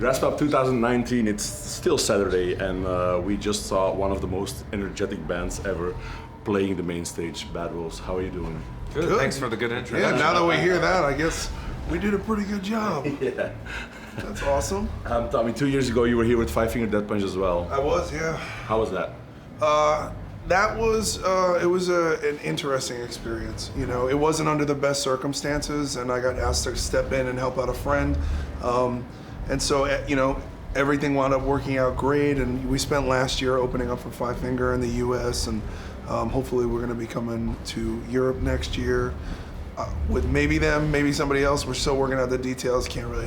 Graspop 2019, it's still Saturday, and we just saw one of the most energetic bands ever playing the main stage, Bad Wolves. How are you doing? Good. Thanks for the good intro. Yeah, now that we hear that, I guess we did a pretty good job. Yeah. That's awesome. Tommy, 2 years ago you were here with Five Finger Death Punch as well. I was, yeah. How was that? That was, it was an interesting experience. You know, it wasn't under the best circumstances, and I got asked to step in and help out a friend. And so, you know, everything wound up working out great, and we spent last year opening up for Five Finger in the U.S., and hopefully we're going to be coming to Europe next year. With maybe them, maybe somebody else. We're still working out the details. Can't really.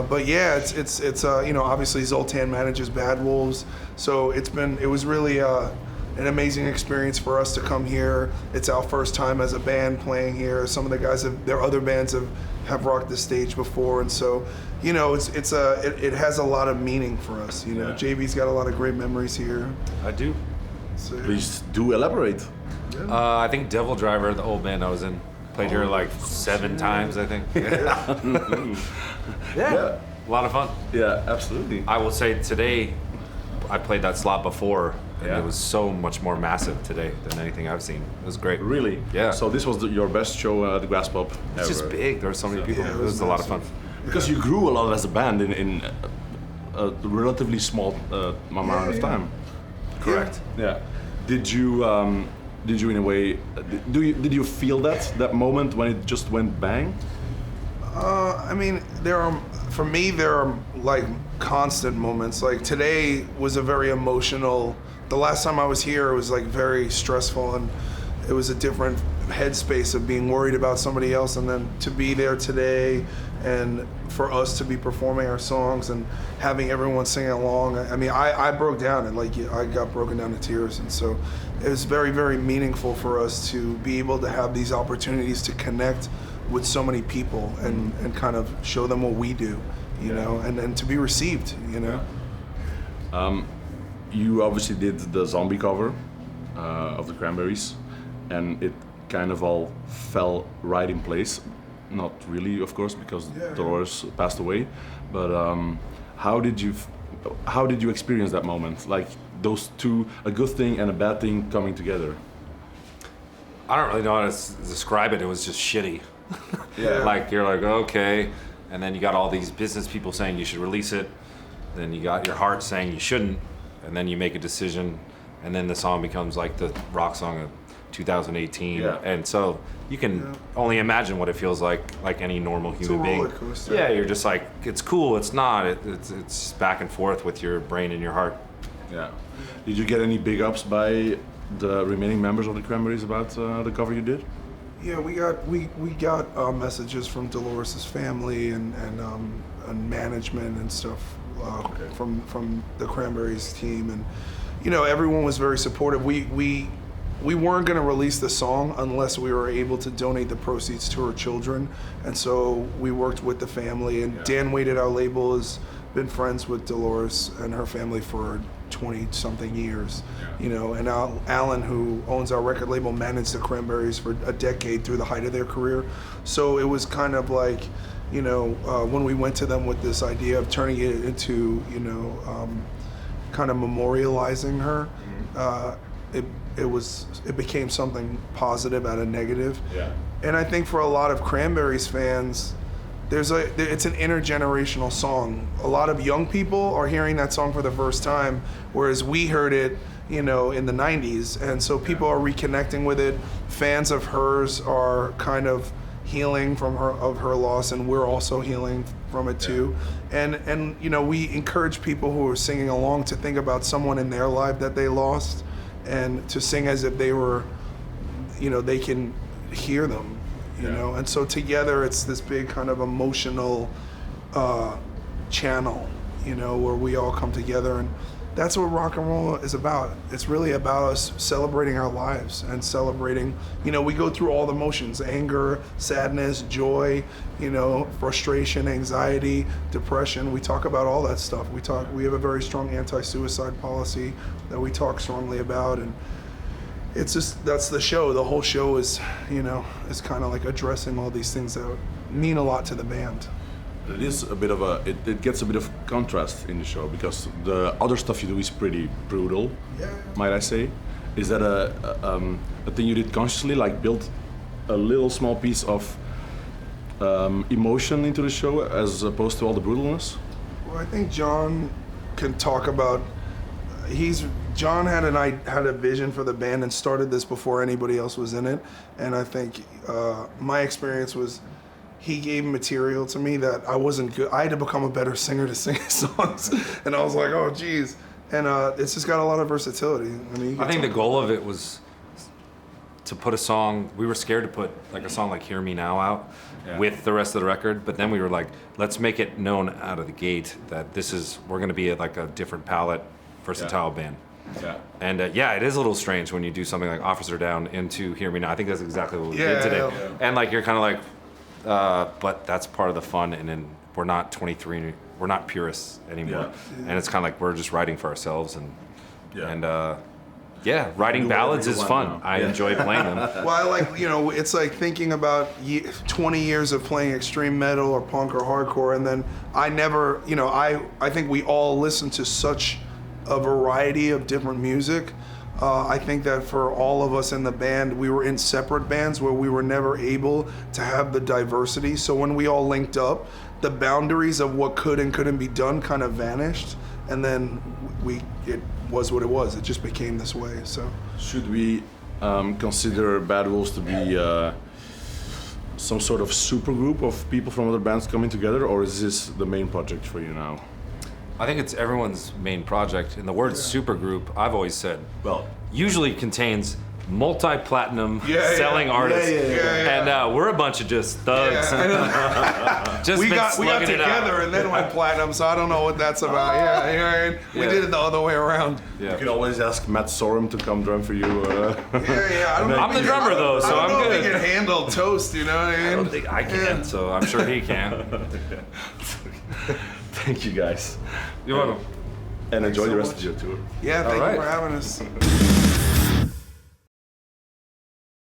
But yeah, it's you know, obviously Zoltan manages Bad Wolves, so it was really an amazing experience for us to come here. It's our first time as a band playing here. Some of the guys their other bands have rocked the stage before, and so you know, it has a lot of meaning for us. You know, JB's got a lot of great memories here. I do. So, Please do elaborate. I think Devil Driver, the old band I was in, played here like 7 times, I think. Yeah. A lot of fun. Yeah, absolutely. I will say today, I played that slot before, and Yeah. it was so much more massive today than anything I've seen. It was great. Really? Yeah. So this was your best show at the Graspop ever? It's just big. There were so many people. Yeah, it was a lot of fun. Because you grew a lot as a band in a relatively small amount of time. Correct. Yeah. Did you in a way did you feel that moment when it just went bang? I mean, for me there are like constant moments. Like today was a very emotional. The last time I was here, it was like very stressful, and it was a different headspace of being worried about somebody else, and then to be there today and for us to be performing our songs and having everyone singing along. I mean, I broke down, and like I got broken down to tears, and so it was very, very meaningful for us to be able to have these opportunities to connect with so many people and kind of show them what we do, you know, and to be received, you know. You obviously did the zombie cover of the Cranberries, and it kind of all fell right in place. Not really, of course, because Dolores passed away. But how did you experience that moment? Like those two, a good thing and a bad thing coming together. I don't really know how to describe it. It was just shitty. Yeah. Like you're like, okay, and then you got all these business people saying you should release it. Then you got your heart saying you shouldn't, and then you make a decision, and then the song becomes like the rock song of 2018. Yeah. And so you can only imagine what it feels like any normal human being. roller coaster. Yeah, you're just like, it's cool, it's not. It's back and forth with your brain and your heart. Yeah. Did you get any big ups by the remaining members of the Cranberries about the cover you did? Yeah, we got messages from Dolores' family and management and stuff from the Cranberries team, and you know, everyone was very supportive. We weren't going to release the song unless we were able to donate the proceeds to her children, and so we worked with the family. And Dan Wade at our label has been friends with Dolores and her family for 20-something years, you know, and Alan, who owns our record label, managed the Cranberries for a decade through the height of their career. So it was kind of like, you know, when we went to them with this idea of turning it into, you know, kind of memorializing her, it became something positive out of negative. Yeah. And I think for a lot of Cranberries fans, it's an intergenerational song. A lot of young people are hearing that song for the first time, whereas we heard it, you know, in the 90s. And so people are reconnecting with it. Fans of hers are kind of healing from her loss, and we're also healing from it too. And you know, we encourage people who are singing along to think about someone in their life that they lost, and to sing as if they were, you know, they can hear them. You know, and so together it's this big kind of emotional channel, you know, where we all come together, and that's what rock and roll is about. It's really about us celebrating our lives and celebrating, you know, we go through all the emotions: anger, sadness, joy, you know, frustration, anxiety, depression. We talk about all that stuff. We have a very strong anti-suicide policy that we talk strongly about, and it's just, that's the show. The whole show is, you know, is kind of like addressing all these things that mean a lot to the band. It is a bit of it gets a bit of contrast in the show because the other stuff you do is pretty brutal, might I say. Is that a thing you did consciously, like build a little small piece of emotion into the show as opposed to all the brutalness? Well, I think John can talk about. John had a vision for the band and started this before anybody else was in it, and I think my experience was he gave material to me that I wasn't good. I had to become a better singer to sing his songs, and I was like, oh geez. And it's just got a lot of versatility. I mean, I think the goal of it was to put a song. We were scared to put like a song like "Hear Me Now" out with the rest of the record, but then we were like, let's make it known out of the gate that we're going to be like a different palette, versatile band. Yeah. And it is a little strange when you do something like "Officer Down" into "Hear Me Now." I think that's exactly what we did today. Yeah. And like you're kind of like, but that's part of the fun. And then we're not 23. We're not purists anymore, and it's kind of like we're just writing for ourselves, writing ballads is fun. Now. I enjoy playing them. Well, I like, it's like thinking about 20 years of playing extreme metal or punk or hardcore, and then I never, I think we all listen to such a variety of different music. I think that for all of us in the band, we were in separate bands where we were never able to have the diversity. So when we all linked up, the boundaries of what could and couldn't be done kind of vanished, and then it was what it was. It just became this way. So should we consider Bad Wolves to be some sort of supergroup of people from other bands coming together, or is this the main project for you now? I think it's everyone's main project, and the word supergroup, I've always said, usually contains multi-platinum selling artists, and we're a bunch of just thugs. Just we been got slugging it out. together and then went platinum, so I don't know what that's about. We did it the other way around. You can always ask Matt Sorum to come drum for you. I'm the drummer though, so I'm good. I don't know if he can handle toast, you know what I mean? I don't think I can, so I'm sure he can. Thank you guys. You're welcome. And enjoy so the rest much. of your tour. Yeah, thank you for having us.